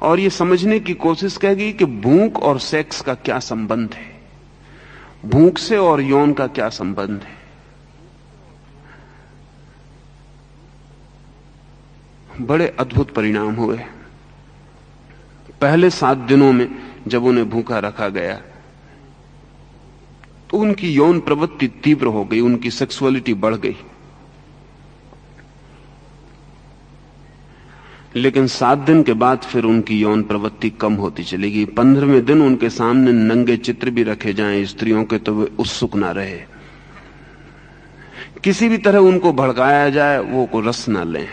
और ये समझने की कोशिश करेगी कि भूख और सेक्स का क्या संबंध है, भूख से और यौन का क्या संबंध है। बड़े अद्भुत परिणाम हुए। पहले 7 दिनों में जब उन्हें भूखा रखा गया तो उनकी यौन प्रवृत्ति तीव्र हो गई, उनकी सेक्सुअलिटी बढ़ गई। लेकिन 7 दिन के बाद फिर उनकी यौन प्रवृत्ति कम होती चलेगी। 15वें दिन उनके सामने नंगे चित्र भी रखे जाएं स्त्रियों के तो वे उत्सुक ना रहे। किसी भी तरह उनको भड़काया जाए वो को रस ना लें।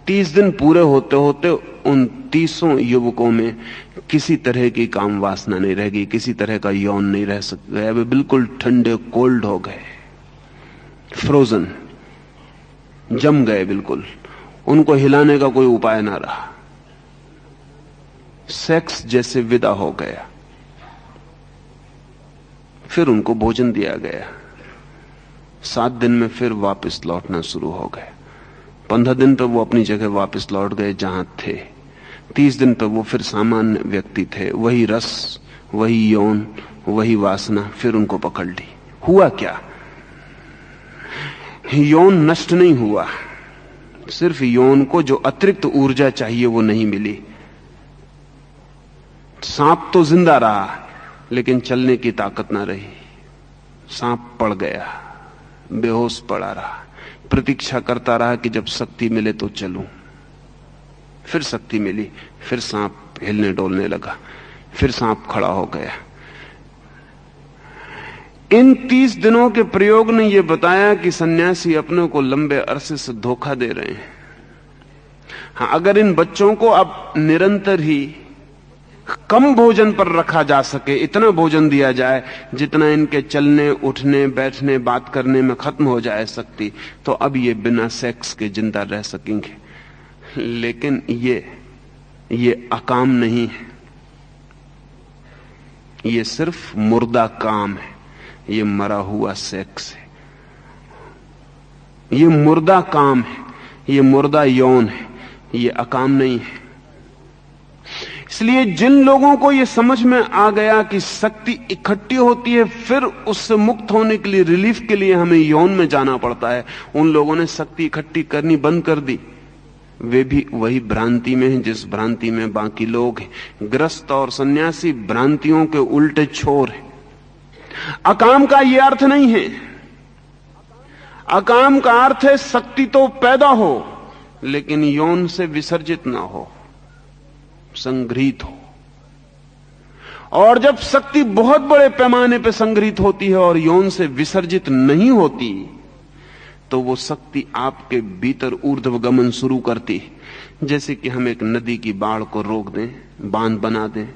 30 दिन पूरे होते होते उन 30 युवकों में किसी तरह की काम वासना नहीं रहेगी, किसी तरह का यौन नहीं रह सकता। वे बिल्कुल ठंडे कोल्ड हो गए, फ्रोजन, जम गए बिल्कुल। उनको हिलाने का कोई उपाय ना रहा। सेक्स जैसे विदा हो गया। फिर उनको भोजन दिया गया। 7 दिन में फिर वापस लौटना शुरू हो गए। 15 दिन पर वो अपनी जगह वापस लौट गए जहां थे। 30 दिन पर वो फिर सामान्य व्यक्ति थे। वही रस, वही यौन, वही वासना फिर उनको पकड़ ली। हुआ क्या? यौन नष्ट नहीं हुआ, सिर्फ यौन को जो अतिरिक्त ऊर्जा चाहिए वो नहीं मिली। सांप तो जिंदा रहा लेकिन चलने की ताकत ना रही। सांप पड़ गया, बेहोश पड़ा रहा, प्रतीक्षा करता रहा कि जब शक्ति मिले तो चलूं। फिर शक्ति मिली, फिर सांप हिलने डोलने लगा, फिर सांप खड़ा हो गया। इन 30 दिनों के प्रयोग ने यह बताया कि सन्यासी अपने को लंबे अरसे से धोखा दे रहे हैं। हां, अगर इन बच्चों को अब निरंतर ही कम भोजन पर रखा जा सके, इतना भोजन दिया जाए जितना इनके चलने, उठने, बैठने, बात करने में खत्म हो जाए शक्ति, तो अब ये बिना सेक्स के जिंदा रह सकेंगे। लेकिन ये अकाम नहीं है, ये सिर्फ मुर्दा काम है, ये मरा हुआ सेक्स है, ये मुर्दा काम है, ये मुर्दा यौन है, ये अकाम नहीं है। इसलिए जिन लोगों को यह समझ में आ गया कि शक्ति इकट्ठी होती है, फिर उससे मुक्त होने के लिए, रिलीफ के लिए हमें यौन में जाना पड़ता है, उन लोगों ने शक्ति इकट्ठी करनी बंद कर दी। वे भी वही भ्रांति में हैं जिस भ्रांति में बाकी लोग हैं। ग्रस्त और सन्यासी भ्रांतियों के उल्टे छोर हैं। अकाम का यह अर्थ नहीं है। अकाम का अर्थ है शक्ति तो पैदा हो लेकिन यौन से विसर्जित ना हो, संग्रहित हो। और जब शक्ति बहुत बड़े पैमाने पर संग्रहित होती है और यौन से विसर्जित नहीं होती, तो वो शक्ति आपके भीतर ऊर्ध्वगमन शुरू करती है। जैसे कि हम एक नदी की बाढ़ को रोक दें, बांध बना दें,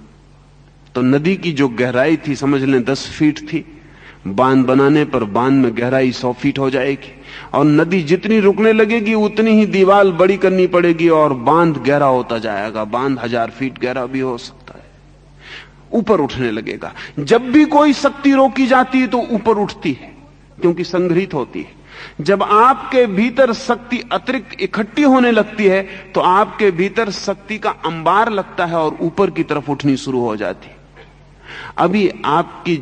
तो नदी की जो गहराई थी समझ लें 10 फीट थी, बांध बनाने पर बांध में गहराई 100 फीट हो जाएगी। और नदी जितनी रुकने लगेगी उतनी ही दीवार बड़ी करनी पड़ेगी और बांध गहरा होता जाएगा। बांध 1000 फीट गहरा भी हो सकता है, ऊपर उठने लगेगा। जब भी कोई शक्ति रोकी जाती है तो ऊपर उठती है, क्योंकि संग्रहित होती है। जब आपके भीतर शक्ति अतिरिक्त इकट्ठी होने लगती है तो आपके भीतर शक्ति का अंबार लगता है और ऊपर की तरफ उठनी शुरू हो जाती है। अभी आपकी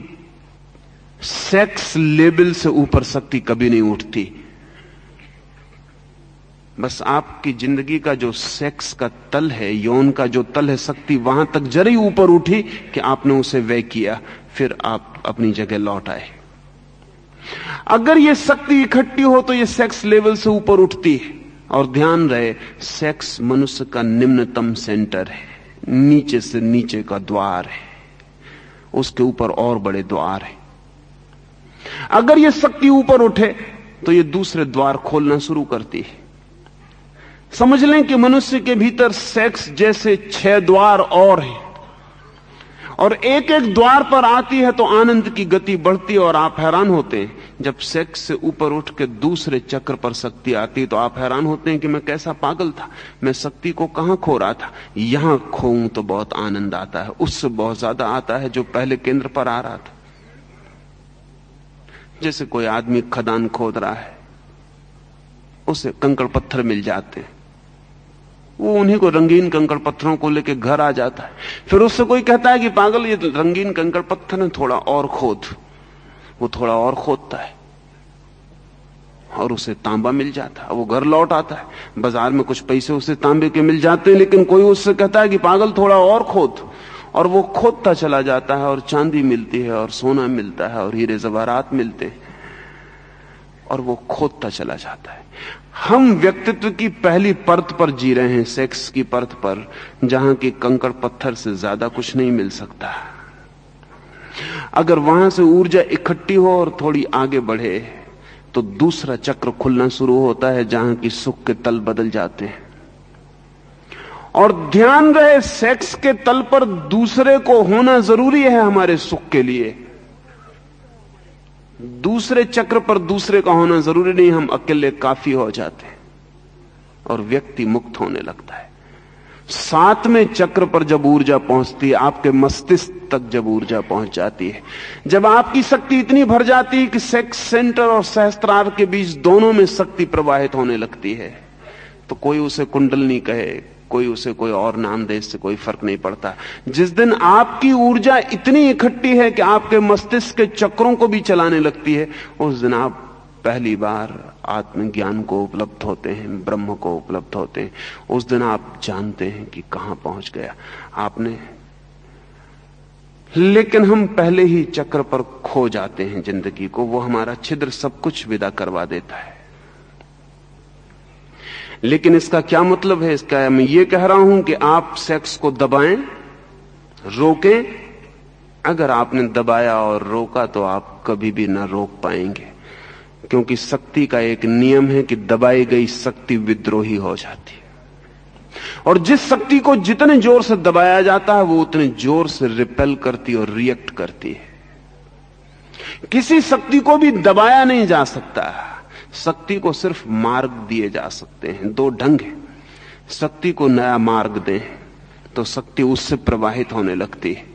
सेक्स लेवल से ऊपर शक्ति कभी नहीं उठती। बस आपकी जिंदगी का जो सेक्स का तल है, यौन का जो तल है, शक्ति वहां तक जरा ही ऊपर उठी कि आपने उसे व्यय किया, फिर आप अपनी जगह लौट आए। अगर यह शक्ति इकट्ठी हो तो यह सेक्स लेवल से ऊपर उठती है। और ध्यान रहे, सेक्स मनुष्य का निम्नतम सेंटर है, नीचे से नीचे का द्वार है, उसके ऊपर और बड़े द्वार हैं। अगर यह शक्ति ऊपर उठे तो यह दूसरे द्वार खोलना शुरू करती है। समझ लें कि मनुष्य के भीतर सेक्स जैसे 6 द्वार और हैं, और एक एक द्वार पर आती है तो आनंद की गति बढ़ती है। और आप हैरान होते हैं, जब सेक्स से ऊपर उठ के दूसरे चक्र पर शक्ति आती है तो आप हैरान होते हैं कि मैं कैसा पागल था, मैं शक्ति को कहां खो रहा था। यहां खोऊं तो बहुत आनंद आता है, उससे बहुत ज्यादा आता है जो पहले केंद्र पर आ रहा था। जैसे कोई आदमी खदान खोद रहा है, उसे कंकड़ पत्थर मिल जाते हैं, वो उन्हीं को रंगीन कंकड़ पत्थरों को लेके घर आ जाता है। फिर उससे कोई कहता है कि पागल, ये रंगीन कंकड़ पत्थर है, थोड़ा और खोद। वो थोड़ा और खोदता है और उसे तांबा मिल जाता है। वो घर लौट आता है, बाजार में कुछ पैसे उसे तांबे के मिल जाते हैं, लेकिन कोई उससे कहता है कि पागल थोड़ा और खोद, और वो खोदता चला जाता है और चांदी मिलती है और सोना मिलता है और हीरे जवाहरात मिलते हैं, और वो खोदता चला जाता है। हम व्यक्तित्व की पहली परत पर जी रहे हैं, सेक्स की परत पर, जहां की कंकड़ पत्थर से ज्यादा कुछ नहीं मिल सकता। अगर वहां से ऊर्जा इकट्ठी हो और थोड़ी आगे बढ़े तो दूसरा चक्र खुलना शुरू होता है, जहां की सुख के तल बदल जाते हैं। और ध्यान रहे, सेक्स के तल पर दूसरे को होना जरूरी है हमारे सुख के लिए। दूसरे चक्र पर दूसरे का होना जरूरी नहीं, हम अकेले काफी हो जाते हैं और व्यक्ति मुक्त होने लगता है। सातवें चक्र पर जब ऊर्जा पहुंचती है, आपके मस्तिष्क तक जब ऊर्जा पहुंच जाती है, जब आपकी शक्ति इतनी भर जाती है कि सेक्स सेंटर और सहस्त्रार के बीच दोनों में शक्ति प्रवाहित होने लगती है, तो कोई उसे कुंडलनी कहे, कोई उसे कोई और नाम दे, इससे कोई फर्क नहीं पड़ता। जिस दिन आपकी ऊर्जा इतनी इकट्ठी है कि आपके मस्तिष्क के चक्रों को भी चलाने लगती है, उस दिन आप पहली बार आत्मज्ञान को उपलब्ध होते हैं, ब्रह्म को उपलब्ध होते हैं। उस दिन आप जानते हैं कि कहां पहुंच गया आपने। लेकिन हम पहले ही चक्र पर खो जाते हैं जिंदगी को, वो हमारा छिद्र सब कुछ विदा करवा देता है। लेकिन इसका क्या मतलब है? इसका मैं ये कह रहा हूं कि आप सेक्स को दबाएं, रोकें। अगर आपने दबाया और रोका तो आप कभी भी ना रोक पाएंगे, क्योंकि शक्ति का एक नियम है कि दबाई गई शक्ति विद्रोही हो जाती है, और जिस शक्ति को जितने जोर से दबाया जाता है वो उतने जोर से रिपेल करती और रिएक्ट करती है। किसी शक्ति को भी दबाया नहीं जा सकता, शक्ति को सिर्फ मार्ग दिए जा सकते हैं। दो ढंग है, शक्ति को नया मार्ग दें तो शक्ति उससे प्रवाहित होने लगती है,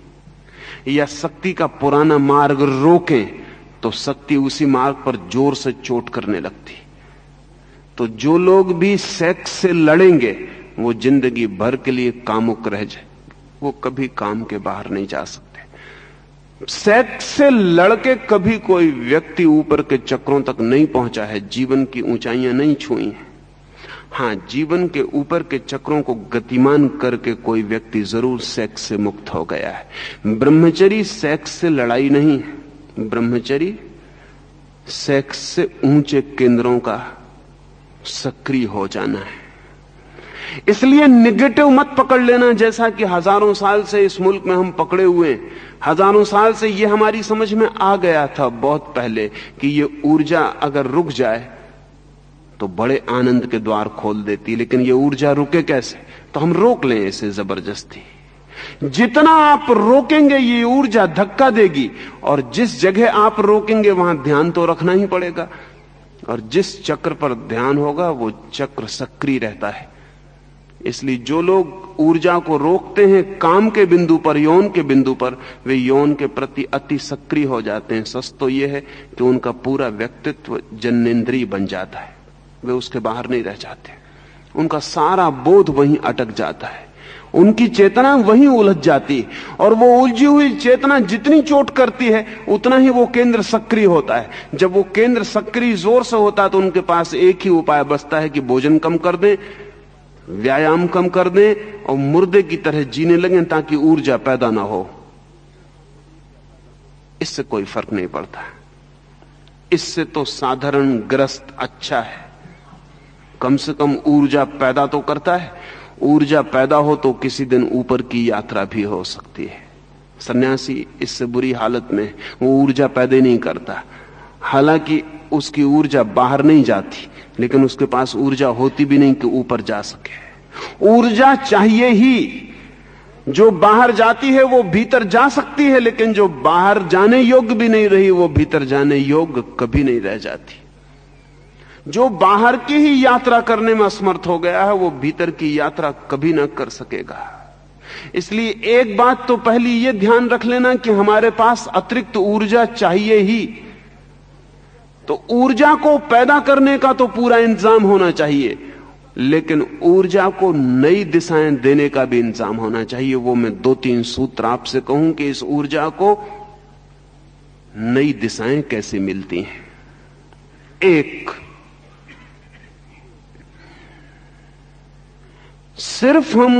या शक्ति का पुराना मार्ग रोकें तो शक्ति उसी मार्ग पर जोर से चोट करने लगती। तो जो लोग भी सेक्स से लड़ेंगे वो जिंदगी भर के लिए कामुक रह जाए, वो कभी काम के बाहर नहीं जा सकते। सेक्स से लड़के कभी कोई व्यक्ति ऊपर के चक्रों तक नहीं पहुंचा है, जीवन की ऊंचाइयां नहीं छुई हैं। हां, जीवन के ऊपर के चक्रों को गतिमान करके कोई व्यक्ति जरूर सेक्स से मुक्त हो गया है। ब्रह्मचर्य सेक्स से लड़ाई नहीं है, ब्रह्मचर्य सेक्स से ऊंचे केंद्रों का सक्रिय हो जाना है। इसलिए निगेटिव मत पकड़ लेना, जैसा कि हजारों साल से इस मुल्क में हम पकड़े हुए हैं। हजारों साल से ये हमारी समझ में आ गया था बहुत पहले कि ये ऊर्जा अगर रुक जाए तो बड़े आनंद के द्वार खोल देती, लेकिन ये ऊर्जा रुके कैसे? तो हम रोक लें इसे जबरदस्ती। जितना आप रोकेंगे ये ऊर्जा धक्का देगी, और जिस जगह आप रोकेंगे वहां ध्यान तो रखना ही पड़ेगा, और जिस चक्र पर ध्यान होगा वो चक्र सक्रिय रहता है। इसलिए जो लोग ऊर्जा को रोकते हैं काम के बिंदु पर, यौन के बिंदु पर, वे यौन के प्रति अति सक्रिय हो जाते हैं। सच तो यह है कि उनका पूरा व्यक्तित्व जन्नेंद्रिय बन जाता है, वे उसके बाहर नहीं रह जाते। उनका सारा बोध वहीं अटक जाता है, उनकी चेतना वहीं उलझ जाती है, और वो उलझी हुई चेतना जितनी चोट करती है उतना ही वो केंद्र सक्रिय होता है। जब वो केंद्र सक्रिय जोर से होता है तो उनके पास एक ही उपाय बचता है कि भोजन कम कर दें, व्यायाम कम कर दें और मुर्दे की तरह जीने लगें ताकि ऊर्जा पैदा ना हो। इससे कोई फर्क नहीं पड़ता, इससे तो साधारण ग्रस्त अच्छा है, कम से कम ऊर्जा पैदा तो करता है। ऊर्जा पैदा हो तो किसी दिन ऊपर की यात्रा भी हो सकती है। सन्यासी इससे बुरी हालत में वो ऊर्जा पैदा नहीं करता, हालांकि उसकी ऊर्जा बाहर नहीं जाती, लेकिन उसके पास ऊर्जा होती भी नहीं कि ऊपर जा सके। ऊर्जा चाहिए ही, जो बाहर जाती है वो भीतर जा सकती है, लेकिन जो बाहर जाने योग्य भी नहीं रही वो भीतर जाने योग्य कभी नहीं रह जाती। जो बाहर की ही यात्रा करने में असमर्थ हो गया है वो भीतर की यात्रा कभी ना कर सकेगा। इसलिए एक बात तो पहली ये ध्यान रख लेना कि हमारे पास अतिरिक्त ऊर्जा चाहिए ही, तो ऊर्जा को पैदा करने का तो पूरा इंतजाम होना चाहिए। लेकिन ऊर्जा को नई दिशाएं देने का भी इंतजाम होना चाहिए। वो मैं 2-3 सूत्र आपसे कहूं कि इस ऊर्जा को नई दिशाएं कैसे मिलती हैं। एक, सिर्फ हम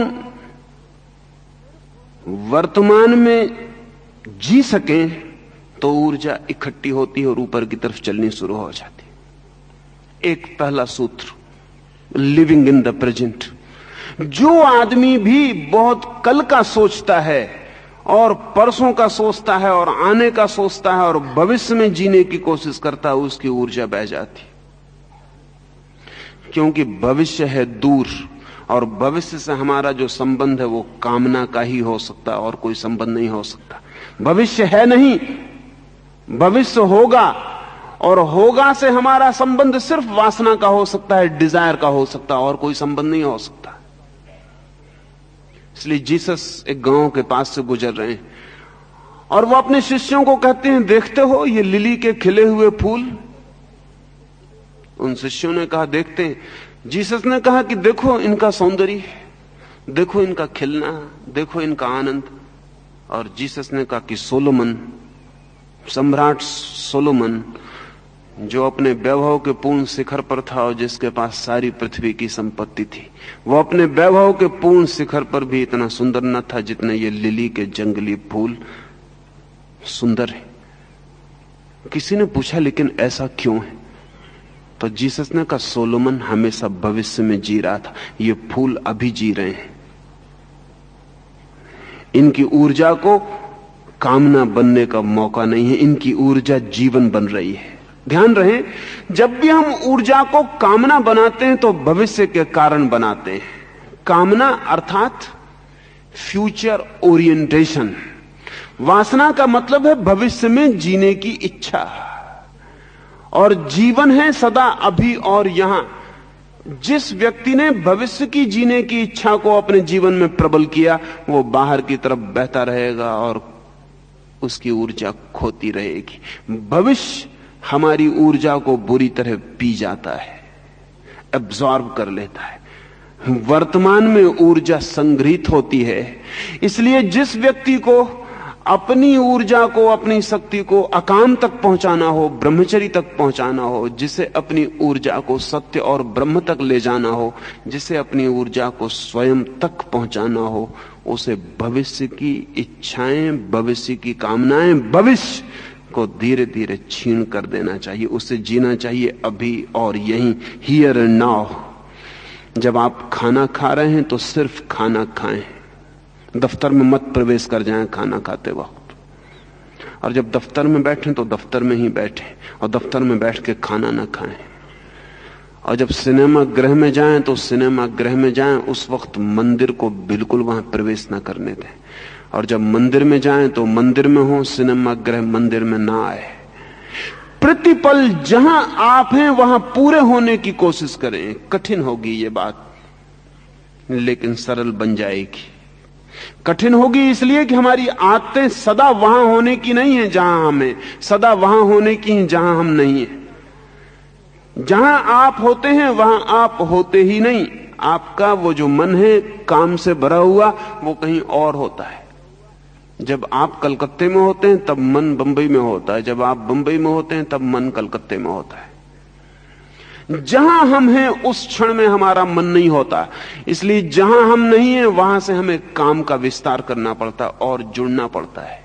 वर्तमान में जी सकें तो ऊर्जा इकट्ठी होती है और ऊपर की तरफ चलनी शुरू हो जाती है। एक पहला सूत्र, लिविंग इन द प्रेजेंट। जो आदमी भी बहुत कल का सोचता है और परसों का सोचता है और आने का सोचता है और भविष्य में जीने की कोशिश करता है, उसकी ऊर्जा बह जाती, क्योंकि भविष्य है दूर और भविष्य से हमारा जो संबंध है वो कामना का ही हो सकता है और कोई संबंध नहीं हो सकता। भविष्य है नहीं, भविष्य होगा, और होगा से हमारा संबंध सिर्फ वासना का हो सकता है, डिजायर का हो सकता है, और कोई संबंध नहीं हो सकता। इसलिए जीसस एक गांव के पास से गुजर रहे हैं और वो अपने शिष्यों को कहते हैं, देखते हो ये लिली के खिले हुए फूल? उन शिष्यों ने कहा देखते हैं। जीसस ने कहा कि देखो इनका सौंदर्य, देखो इनका खिलना, देखो इनका आनंद। और जीसस ने कहा कि सोलोमन, सम्राट सोलोमन, जो अपने वैभव के पूर्ण शिखर पर था और जिसके पास सारी पृथ्वी की संपत्ति थी, वो अपने वैभव के पूर्ण शिखर पर भी इतना सुंदर न था जितने ये लिली के जंगली फूल सुंदर है। किसी ने पूछा लेकिन ऐसा क्यों है? तो जीसस ने कहा सोलोमन हमेशा भविष्य में जी रहा था, ये फूल अभी जी रहे हैं। इनकी ऊर्जा को कामना बनने का मौका नहीं है, इनकी ऊर्जा जीवन बन रही है। ध्यान रहे, जब भी हम ऊर्जा को कामना बनाते हैं तो भविष्य के कारण बनाते हैं। कामना अर्थात फ्यूचर ओरिएंटेशन। वासना का मतलब है भविष्य में जीने की इच्छा, और जीवन है सदा अभी और यहां। जिस व्यक्ति ने भविष्य की जीने की इच्छा को अपने जीवन में प्रबल किया, वो बाहर की तरफ बहता रहेगा और उसकी ऊर्जा खोती रहेगी। भविष्य हमारी ऊर्जा को बुरी तरह पी जाता है, एब्जॉर्ब कर लेता है। वर्तमान में ऊर्जा संग्रहित होती है। इसलिए जिस व्यक्ति को अपनी ऊर्जा को, अपनी शक्ति को अकाम तक पहुंचाना हो, ब्रह्मचर्य तक पहुंचाना हो, जिसे अपनी ऊर्जा को सत्य और ब्रह्म तक ले जाना हो, जिसे अपनी ऊर्जा को स्वयं तक पहुंचाना हो, उसे भविष्य की इच्छाएं, भविष्य की कामनाएं, भविष्य को धीरे धीरे छीन कर देना चाहिए। उसे जीना चाहिए अभी और यहीं, हियर एंड नाउ। जब आप खाना खा रहे हैं तो सिर्फ खाना खाएं, दफ्तर में मत प्रवेश कर जाएं खाना खाते वक्त। और जब दफ्तर में बैठें तो दफ्तर में ही बैठें और दफ्तर में बैठ के खाना ना खाएं। और जब सिनेमा गृह में जाएं तो सिनेमा गृह में जाएं, उस वक्त मंदिर को बिल्कुल वहां प्रवेश ना करने दें। और जब मंदिर में जाएं तो मंदिर में हो, सिनेमा गृह मंदिर में ना आए। प्रतिपल जहां आप हैं वहां पूरे होने की कोशिश करें। कठिन होगी ये बात, लेकिन सरल बन जाएगी। कठिन होगी इसलिए कि हमारी आदतें सदा वहां होने की नहीं है जहां हम हैं, सदा वहां होने की हैं जहां हम नहीं हैं। जहां आप होते हैं वहां आप होते ही नहीं। आपका वो जो मन है काम से भरा हुआ, वो कहीं और होता है। जब आप कलकत्ते में होते हैं तब मन बंबई में होता है, जब आप बंबई में होते हैं तब मन कलकत्ते में होता है। जहां हम हैं उस क्षण में हमारा मन नहीं होता। इसलिए जहां हम नहीं हैं वहां से हमें काम का विस्तार करना पड़ता और जुड़ना पड़ता है।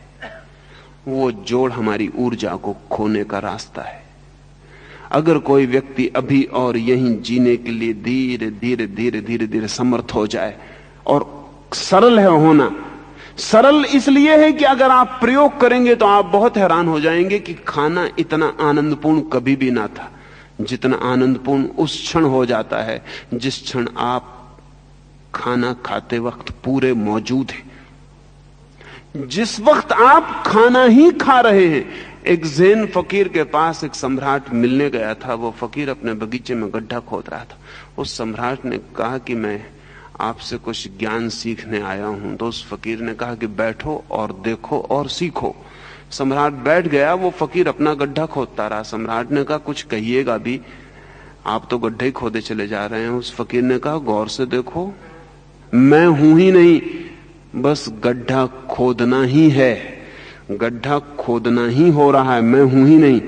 वो जोड़ हमारी ऊर्जा को खोने का रास्ता है। अगर कोई व्यक्ति अभी और यहीं जीने के लिए धीरे धीरे धीरे धीरे धीरे समर्थ हो जाए, और सरल है होना, सरल इसलिए है कि अगर आप प्रयोग करेंगे तो आप बहुत हैरान हो जाएंगे कि खाना इतना आनंदपूर्ण कभी भी ना था जितना आनंदपूर्ण उस क्षण हो जाता है जिस क्षण आप खाना खाते वक्त पूरे मौजूद हैं। जिस वक्त आप खाना ही खा रहे हैं। एक जैन फकीर के पास एक सम्राट मिलने गया था। वो फकीर अपने बगीचे में गड्ढा खोद रहा था। उस सम्राट ने कहा कि मैं आपसे कुछ ज्ञान सीखने आया हूं। तो उस फकीर ने कहा कि बैठो और देखो और सीखो। सम्राट बैठ गया। वो फकीर अपना गड्ढा खोदता रहा। सम्राट ने कहा कुछ कहिएगा भी। आप तो गड्ढे खोदे चले जा रहे हैं। उस फकीर ने कहा, गौर से देखो, मैं हूं ही नहीं, बस गड्ढा खोदना ही है, गड्ढा खोदना ही हो रहा है, मैं हूं ही नहीं।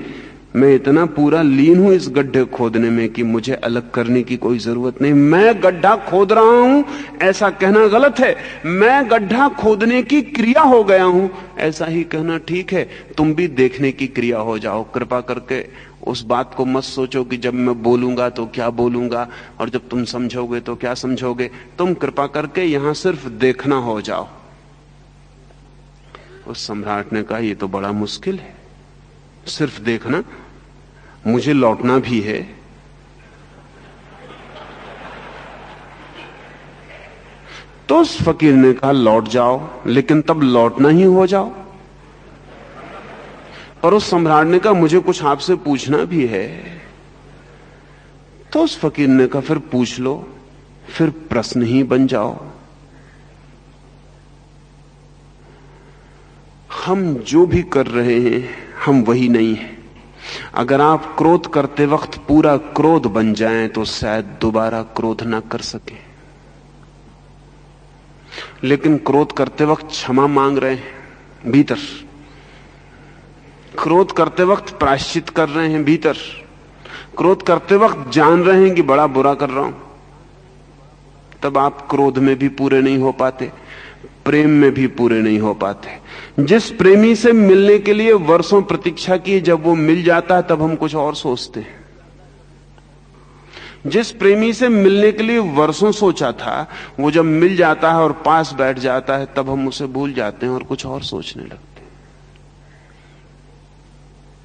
मैं इतना पूरा लीन हूं इस गड्ढे खोदने में कि मुझे अलग करने की कोई जरूरत नहीं। मैं गड्ढा खोद रहा हूं ऐसा कहना गलत है, मैं गड्ढा खोदने की क्रिया हो गया हूं ऐसा ही कहना ठीक है। तुम भी देखने की क्रिया हो जाओ। कृपा करके उस बात को मत सोचो कि जब मैं बोलूंगा तो क्या बोलूंगा और जब तुम समझोगे तो क्या समझोगे। तुम कृपा करके यहां सिर्फ देखना हो जाओ। उस सम्राट ने कहा, यह तो बड़ा मुश्किल है, सिर्फ देखना, मुझे लौटना भी है। तो उस फकीर ने कहा, लौट जाओ, लेकिन तब लौटना ही हो जाओ। और उस सम्राट ने कहा, मुझे कुछ आपसे पूछना भी है। तो उस फकीर ने कहा, फिर पूछ लो, फिर प्रश्न ही बन जाओ। हम जो भी कर रहे हैं हम वही नहीं है। अगर आप क्रोध करते वक्त पूरा क्रोध बन जाएं तो शायद दोबारा क्रोध ना कर सके, लेकिन क्रोध करते वक्त क्षमा मांग रहे हैं भीतर, क्रोध करते वक्त प्रायश्चित कर रहे हैं भीतर, क्रोध करते वक्त जान रहे हैं कि बड़ा बुरा कर रहा हूं, तब आप क्रोध में भी पूरे नहीं हो पाते, प्रेम में भी पूरे नहीं हो पाते। जिस प्रेमी से मिलने के लिए वर्षों प्रतीक्षा की, जब वो मिल जाता है तब हम कुछ और सोचते हैं। जिस प्रेमी से मिलने के लिए वर्षों सोचा था, वो जब मिल जाता है और पास बैठ जाता है तब हम उसे भूल जाते हैं और कुछ और सोचने लगते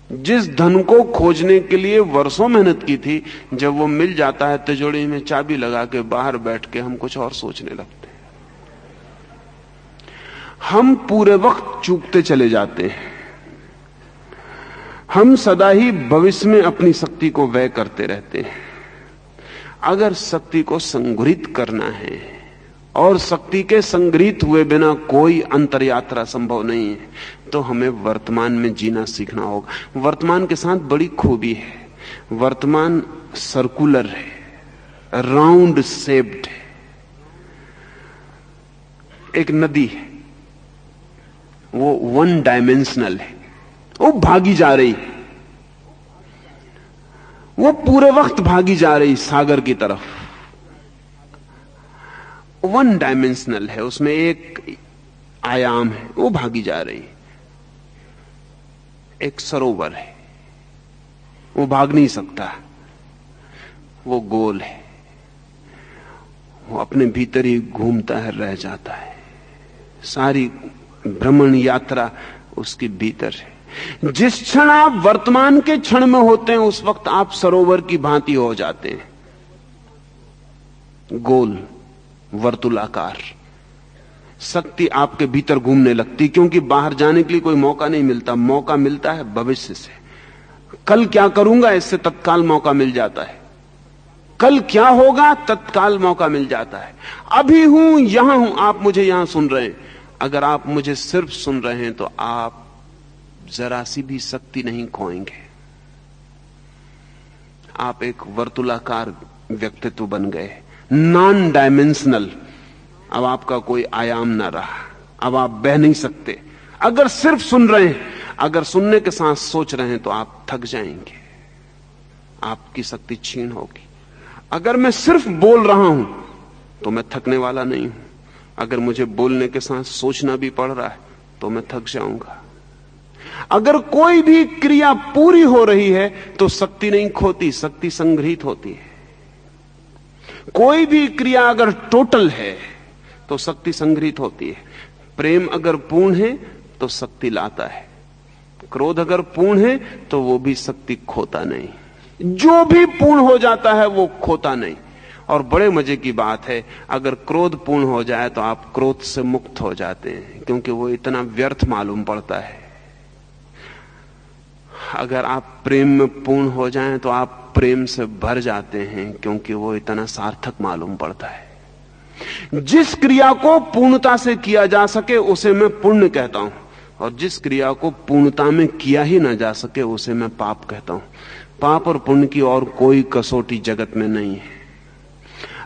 हैं। जिस धन को खोजने के लिए वर्षों मेहनत की थी, जब वो मिल जाता है तिजोरी में चाबी लगा के बाहर बैठ के हम कुछ और सोचने लगते हैं। हम पूरे वक्त चूकते चले जाते हैं। हम सदा ही भविष्य में अपनी शक्ति को व्यय करते रहते हैं। अगर शक्ति को संग्रहित करना है, और शक्ति के संग्रहित हुए बिना कोई अंतर यात्रा संभव नहीं है, तो हमें वर्तमान में जीना सीखना होगा। वर्तमान के साथ बड़ी खूबी है, वर्तमान सर्कुलर है, राउंड शेप्ड है। एक नदी है, वो वन डायमेंशनल है, वो भागी जा रही, वो पूरे वक्त भागी जा रही सागर की तरफ। वन डायमेंशनल है, उसमें एक आयाम है, वो भागी जा रही। एक सरोवर है, वो भाग नहीं सकता, वो गोल है, वो अपने भीतर ही घूमता है, रह जाता है। सारी भ्रमण यात्रा उसके भीतर है। जिस क्षण आप वर्तमान के क्षण में होते हैं, उस वक्त आप सरोवर की भांति हो जाते हैं, गोल, वर्तुलाकार। शक्ति आपके भीतर घूमने लगती, क्योंकि बाहर जाने के लिए कोई मौका नहीं मिलता। मौका मिलता है भविष्य से। कल क्या करूंगा, इससे तत्काल मौका मिल जाता है। कल क्या होगा, तत्काल मौका मिल जाता है। अभी हूं, यहां हूं, आप मुझे यहां सुन रहे हैं। अगर आप मुझे सिर्फ सुन रहे हैं तो आप जरा सी भी शक्ति नहीं खोएंगे। आप एक वर्तुलाकार व्यक्तित्व बन गए, नॉन डायमेंशनल। अब आपका कोई आयाम ना रहा, अब आप बह नहीं सकते। अगर सिर्फ सुन रहे हैं, अगर सुनने के साथ सोच रहे हैं तो आप थक जाएंगे, आपकी शक्ति क्षीण होगी। अगर मैं सिर्फ बोल रहा हूं तो मैं थकने वाला नहीं हूं। अगर मुझे बोलने के साथ सोचना भी पड़ रहा है तो मैं थक जाऊंगा। अगर कोई भी क्रिया पूरी हो रही है तो शक्ति नहीं खोती, शक्ति संग्रहित होती है। कोई भी क्रिया अगर टोटल है तो शक्ति संग्रहित होती है। प्रेम अगर पूर्ण है तो शक्ति लाता है, क्रोध अगर पूर्ण है तो वो भी शक्ति खोता नहीं। जो भी पूर्ण हो जाता है वो खोता नहीं। और बड़े मजे की बात है, अगर क्रोध पूर्ण हो जाए तो आप क्रोध से मुक्त हो जाते हैं, क्योंकि वो इतना व्यर्थ मालूम पड़ता है। अगर आप प्रेम में पूर्ण हो जाएं तो आप प्रेम से भर जाते हैं, क्योंकि वो इतना सार्थक मालूम पड़ता है। जिस क्रिया को पूर्णता से किया जा सके उसे मैं पुण्य कहता हूं, और जिस क्रिया को पूर्णता में किया ही ना जा सके उसे मैं पाप कहता हूं। पाप और पुण्य की और कोई कसौटी जगत में नहीं है।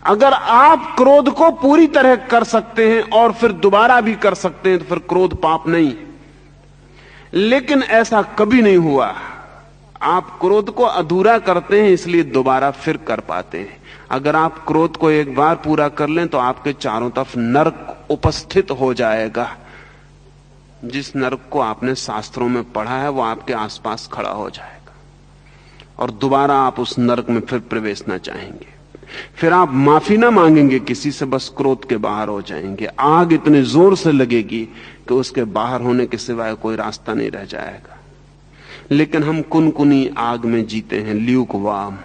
अगर आप क्रोध को पूरी तरह कर सकते हैं और फिर दोबारा भी कर सकते हैं तो फिर क्रोध पाप नहीं। लेकिन ऐसा कभी नहीं हुआ। आप क्रोध को अधूरा करते हैं इसलिए दोबारा फिर कर पाते हैं। अगर आप क्रोध को एक बार पूरा कर लें तो आपके चारों तरफ नरक उपस्थित हो जाएगा। जिस नरक को आपने शास्त्रों में पढ़ा है वो आपके आसपास खड़ा हो जाएगा और दोबारा आप उस नरक में फिर प्रवेश ना चाहेंगे। फिर आप माफी ना मांगेंगे किसी से, बस क्रोध के बाहर हो जाएंगे। आग इतने जोर से लगेगी कि उसके बाहर होने के सिवाय कोई रास्ता नहीं रह जाएगा। लेकिन हम कुनकुनी आग में जीते हैं, ल्यूकवार्म।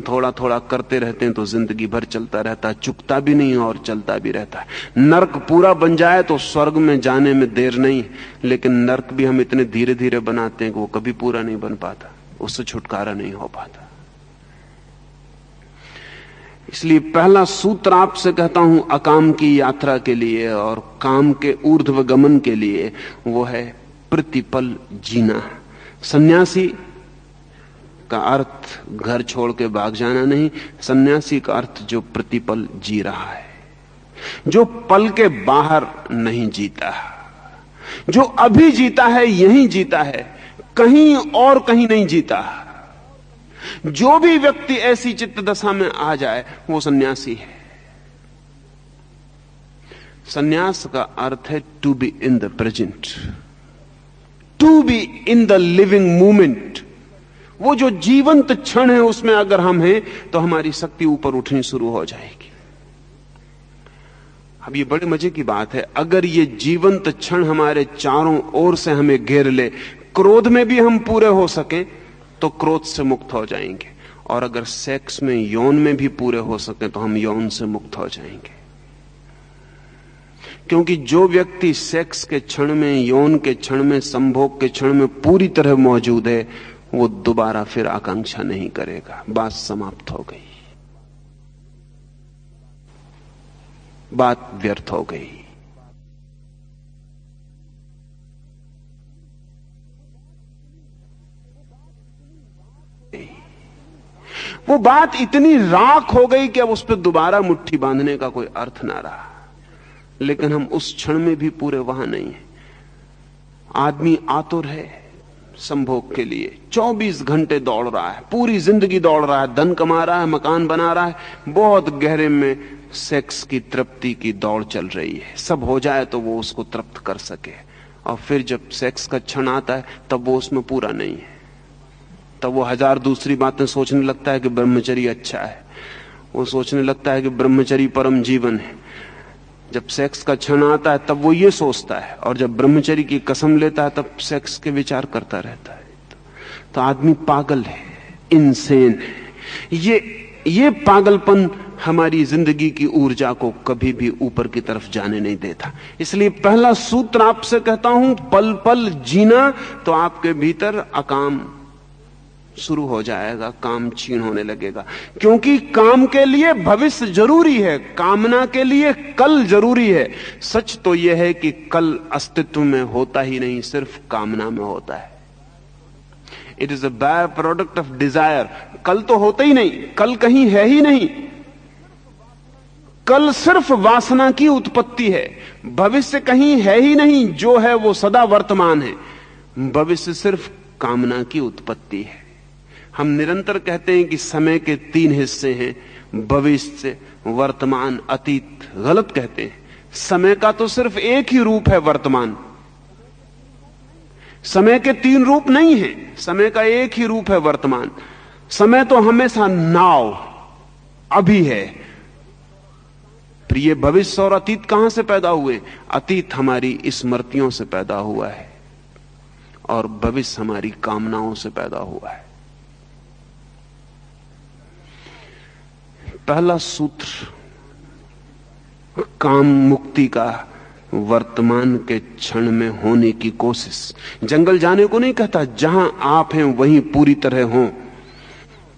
थोड़ा थोड़ा करते रहते हैं तो जिंदगी भर चलता रहता है, चुकता भी नहीं और चलता भी रहता है। नरक पूरा बन जाए तो स्वर्ग में जाने में देर नहीं, लेकिन नरक भी हम इतने धीरे धीरे बनाते हैं कि वो कभी पूरा नहीं बन पाता, उससे छुटकारा नहीं हो पाता। इसलिए पहला सूत्र आपसे कहता हूं अकाम की यात्रा के लिए और काम के ऊर्ध्व गमन के लिए, वो है प्रतिपल जीना। सन्यासी का अर्थ घर छोड़ के भाग जाना नहीं, सन्यासी का अर्थ जो प्रतिपल जी रहा है, जो पल के बाहर नहीं जीता, जो अभी जीता है यहीं जीता है, कहीं और कहीं नहीं जीता। जो भी व्यक्ति ऐसी चित्त दशा में आ जाए वो सन्यासी है। सन्यास का अर्थ है to be in the present, to be in the living moment. वो जो जीवंत क्षण है उसमें अगर हम हैं तो हमारी शक्ति ऊपर उठनी शुरू हो जाएगी। अब ये बड़े मजे की बात है, अगर ये जीवंत क्षण हमारे चारों ओर से हमें घेर ले, क्रोध में भी हम पूरे हो सके तो क्रोध से मुक्त हो जाएंगे, और अगर सेक्स में, यौन में भी पूरे हो सके तो हम यौन से मुक्त हो जाएंगे। क्योंकि जो व्यक्ति सेक्स के क्षण में, यौन के क्षण में, संभोग के क्षण में पूरी तरह मौजूद है, वो दोबारा फिर आकांक्षा नहीं करेगा। बात समाप्त हो गई, बात व्यर्थ हो गई। वो बात इतनी राख हो गई कि अब उस पर दोबारा मुट्ठी बांधने का कोई अर्थ ना रहा। लेकिन हम उस क्षण में भी पूरे वहां नहीं है। आदमी आतुर है संभोग के लिए, 24 घंटे दौड़ रहा है, पूरी जिंदगी दौड़ रहा है, धन कमा रहा है, मकान बना रहा है, बहुत गहरे में सेक्स की तृप्ति की दौड़ चल रही है। सब हो जाए तो वो उसको तृप्त कर सके, और फिर जब सेक्स का क्षण आता है तब वो उसमें पूरा नहीं है। तब वो हजार दूसरी बातें सोचने लगता है कि ब्रह्मचर्य अच्छा है, वो सोचने लगता है कि ब्रह्मचर्य परम जीवन है। जब सेक्स का क्षण आता है तब वो ये सोचता है, और जब ब्रह्मचर्य की कसम लेता है तब सेक्स के विचार करता रहता है। तो आदमी पागल है, इनसेन है। ये पागलपन हमारी जिंदगी की ऊर्जा को कभी भी ऊपर की तरफ जाने नहीं देता। इसलिए पहला सूत्र आपसे कहता हूं, पल पल जीना, तो आपके भीतर अकाम शुरू हो जाएगा, काम क्षीण होने लगेगा। क्योंकि काम के लिए भविष्य जरूरी है, कामना के लिए कल जरूरी है। सच तो यह है कि कल अस्तित्व में होता ही नहीं, सिर्फ कामना में होता है। It is a by product of desire. कल तो होता ही नहीं, कल कहीं है ही नहीं। कल सिर्फ वासना की उत्पत्ति है, भविष्य कहीं है ही नहीं। जो है वो सदा वर्तमान है, भविष्य सिर्फ कामना की उत्पत्ति है। हम निरंतर कहते हैं कि समय के 3 हिस्से हैं, भविष्य, वर्तमान, अतीत। गलत कहते हैं। समय का तो सिर्फ एक ही रूप है, वर्तमान। समय के 3 रूप नहीं है, समय का एक ही रूप है, वर्तमान। समय तो हमेशा नाव अभी है। प्रिय, भविष्य और अतीत कहां से पैदा हुए? अतीत हमारी स्मृतियों से पैदा हुआ है और भविष्य हमारी कामनाओं से पैदा हुआ है। पहला सूत्र काम मुक्ति का, वर्तमान के क्षण में होने की कोशिश। जंगल जाने को नहीं कहता, जहां आप हैं वहीं पूरी तरह हों।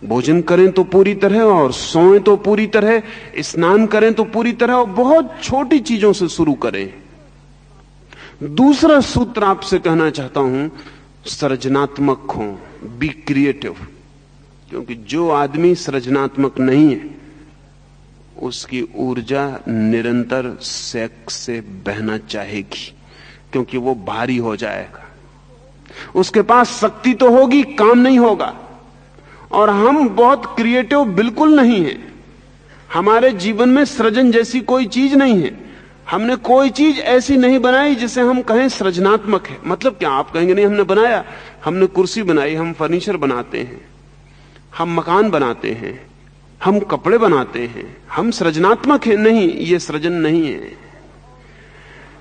भोजन करें तो पूरी तरह, और सोएं तो पूरी तरह, स्नान करें तो पूरी तरह, और बहुत छोटी चीजों से शुरू करें। दूसरा सूत्र आपसे कहना चाहता हूं, सृजनात्मक हो, बी क्रिएटिव। क्योंकि जो आदमी सृजनात्मक नहीं है उसकी ऊर्जा निरंतर सेक्स से बहना चाहेगी, क्योंकि वो भारी हो जाएगा। उसके पास शक्ति तो होगी, काम नहीं होगा। और हम बहुत क्रिएटिव बिल्कुल नहीं हैं। हमारे जीवन में सृजन जैसी कोई चीज नहीं है। हमने कोई चीज ऐसी नहीं बनाई जिसे हम कहें सृजनात्मक है। मतलब क्या? आप कहेंगे नहीं हमने बनाया, हमने कुर्सी बनाई, हम फर्नीचर बनाते हैं, हम मकान बनाते हैं, हम कपड़े बनाते हैं, हम सृजनात्मक हैं? नहीं, ये सृजन नहीं है।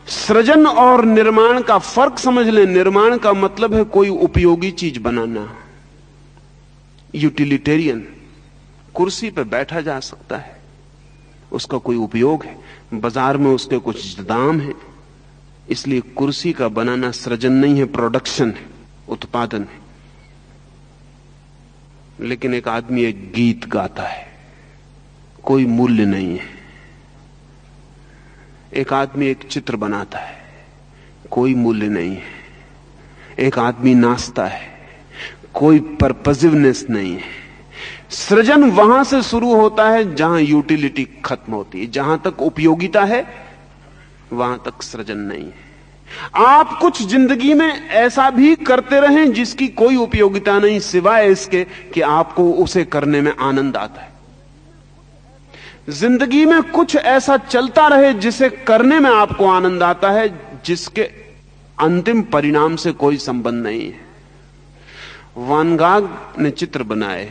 सृजन और निर्माण का फर्क समझ लें। निर्माण का मतलब है कोई उपयोगी चीज बनाना, यूटिलिटेरियन। कुर्सी पर बैठा जा सकता है, उसका कोई उपयोग है, बाजार में उसके कुछ दाम है, इसलिए कुर्सी का बनाना सृजन नहीं है, प्रोडक्शन है, उत्पादन है। लेकिन एक आदमी एक गीत गाता है, कोई मूल्य नहीं है। एक आदमी एक चित्र बनाता है, कोई मूल्य नहीं है। एक आदमी नाचता है, कोई पर्पजिवनेस नहीं है। सृजन वहां से शुरू होता है जहां यूटिलिटी खत्म होती है। जहां तक उपयोगिता है वहां तक सृजन नहीं है। आप कुछ जिंदगी में ऐसा भी करते रहें जिसकी कोई उपयोगिता नहीं, सिवाय इसके कि आपको उसे करने में आनंद आता है। जिंदगी में कुछ ऐसा चलता रहे जिसे करने में आपको आनंद आता है, जिसके अंतिम परिणाम से कोई संबंध नहीं है। वान गाग ने चित्र बनाए,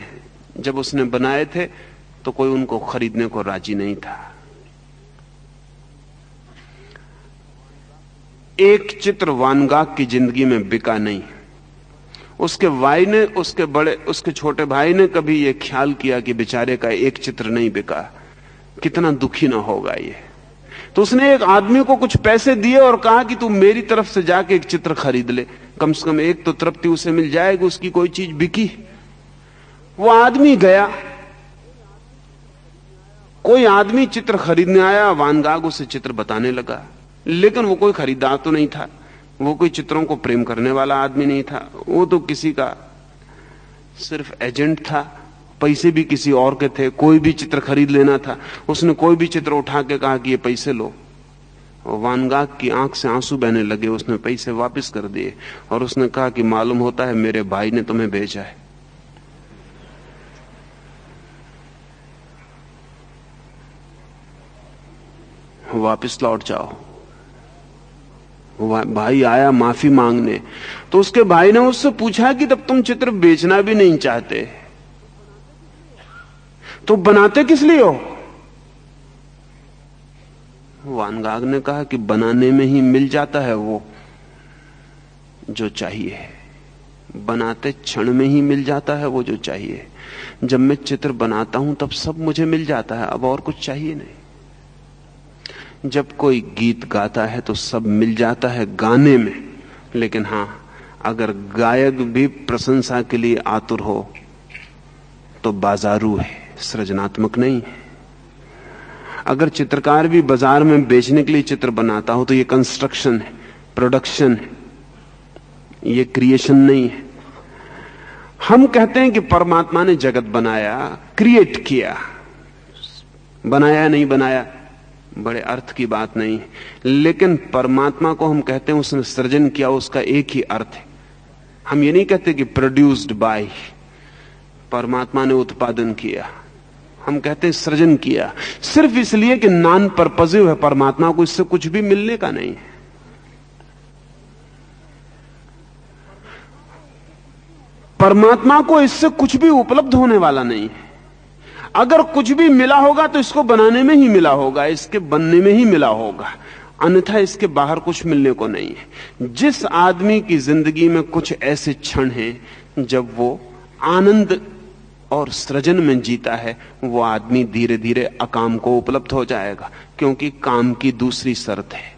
जब उसने बनाए थे तो कोई उनको खरीदने को राजी नहीं था। एक चित्र वान गाग की जिंदगी में बिका नहीं। उसके भाई ने, उसके छोटे भाई ने कभी यह ख्याल किया कि बेचारे का एक चित्र नहीं बिका, कितना दुखी ना होगा ये। तो उसने एक आदमी को कुछ पैसे दिए और कहा कि तू मेरी तरफ से जाके एक चित्र खरीद ले, कम से कम एक तो तृप्ति उसे मिल जाएगी, उसकी कोई चीज बिकी। वो आदमी गया, कोई आदमी चित्र खरीदने आया, वान गाग उसे चित्र बताने लगा, लेकिन वो कोई खरीदार तो नहीं था, वो कोई चित्रों को प्रेम करने वाला आदमी नहीं था, वो तो किसी का सिर्फ एजेंट था, पैसे भी किसी और के थे, कोई भी चित्र खरीद लेना था। उसने कोई भी चित्र उठा के कहा कि ये पैसे लो, और वान गाग की आंख से आंसू बहने लगे। उसने पैसे वापस कर दिए और उसने कहा कि मालूम होता है मेरे भाई ने तुम्हें भेजा है। वापस लौट जाओ। भाई आया माफी मांगने, तो उसके भाई ने उससे पूछा कि तब तुम चित्र बेचना भी नहीं चाहते तो बनाते किस लिए हो? वान गाग ने कहा कि बनाने में ही मिल जाता है वो जो चाहिए, बनाते क्षण में ही मिल जाता है वो जो चाहिए। जब मैं चित्र बनाता हूं तब सब मुझे मिल जाता है, अब और कुछ चाहिए नहीं। जब कोई गीत गाता है तो सब मिल जाता है गाने में, लेकिन हां, अगर गायक भी प्रशंसा के लिए आतुर हो तो बाजारू है, सृजनात्मक नहीं है। अगर चित्रकार भी बाजार में बेचने के लिए चित्र बनाता हो तो ये कंस्ट्रक्शन है, प्रोडक्शन है, ये क्रिएशन नहीं है। हम कहते हैं कि परमात्मा ने जगत बनाया, क्रिएट किया, बनाया नहीं बनाया बड़े अर्थ की बात नहीं है। लेकिन परमात्मा को हम कहते हैं उसने सृजन किया, उसका एक ही अर्थ है। हम ये नहीं कहते कि प्रोड्यूस्ड बाय, परमात्मा ने उत्पादन किया, हम कहते हैं सृजन किया, सिर्फ इसलिए कि नॉन पर्पसिव है। परमात्मा को इससे कुछ भी मिलने का नहीं है। परमात्मा को इससे कुछ भी उपलब्ध होने वाला नहीं है। अगर कुछ भी मिला होगा तो इसको बनाने में ही मिला होगा, इसके बनने में ही मिला होगा, अन्यथा इसके बाहर कुछ मिलने को नहीं है। जिस आदमी की जिंदगी में कुछ ऐसे क्षण हैं जब वो आनंद और सृजन में जीता है, वो आदमी धीरे धीरे अकाम को उपलब्ध हो जाएगा। क्योंकि काम की दूसरी शर्त है,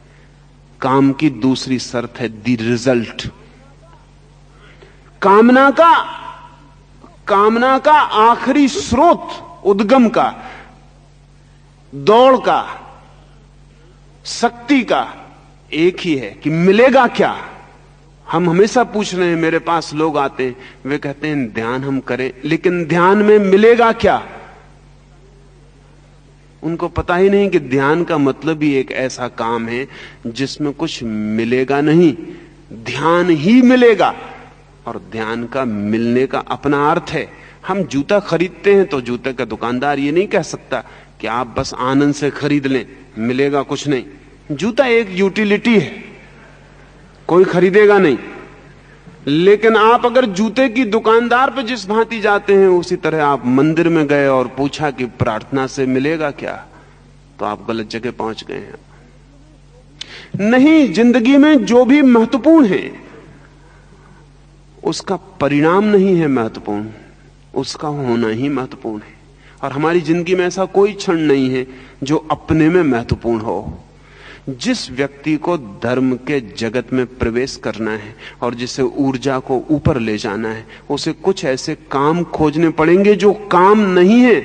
काम की दूसरी शर्त है द रिजल्ट। कामना का आखिरी स्रोत, उद्गम का, दौड़ का, शक्ति का एक ही है कि मिलेगा क्या। हम हमेशा पूछ रहे हैं, मेरे पास लोग आते हैं, वे कहते हैं ध्यान हम करें, लेकिन ध्यान में मिलेगा क्या? उनको पता ही नहीं कि ध्यान का मतलब ही एक ऐसा काम है जिसमें कुछ मिलेगा नहीं, ध्यान ही मिलेगा। और ध्यान का मिलने का अपना अर्थ है। हम जूता खरीदते हैं तो जूते का दुकानदार ये नहीं कह सकता कि आप बस आनंद से खरीद लें, मिलेगा कुछ नहीं। जूता एक यूटिलिटी है, कोई खरीदेगा नहीं। लेकिन आप अगर जूते की दुकानदार पर जिस भांति जाते हैं, उसी तरह आप मंदिर में गए और पूछा कि प्रार्थना से मिलेगा क्या, तो आप गलत जगह पहुंच गए हैं। नहीं, जिंदगी में जो भी महत्वपूर्ण है उसका परिणाम नहीं है महत्वपूर्ण, उसका होना ही महत्वपूर्ण है। और हमारी जिंदगी में ऐसा कोई क्षण नहीं है जो अपने में महत्वपूर्ण हो। जिस व्यक्ति को धर्म के जगत में प्रवेश करना है और जिसे ऊर्जा को ऊपर ले जाना है, उसे कुछ ऐसे काम खोजने पड़ेंगे जो काम नहीं है,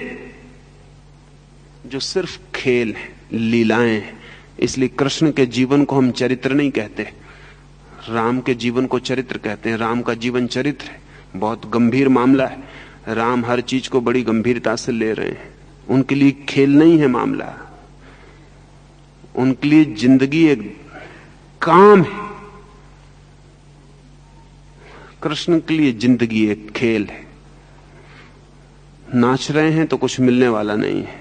जो सिर्फ खेल है, लीलाएं हैं। इसलिए कृष्ण के जीवन को हम चरित्र नहीं कहते, राम के जीवन को चरित्र कहते हैं। राम का जीवन चरित्र है, बहुत गंभीर मामला है। राम हर चीज को बड़ी गंभीरता से ले रहे हैं। उनके लिए खेल नहीं है मामला, उनके लिए जिंदगी एक काम है। कृष्ण के लिए जिंदगी एक खेल है। नाच रहे हैं तो कुछ मिलने वाला नहीं है,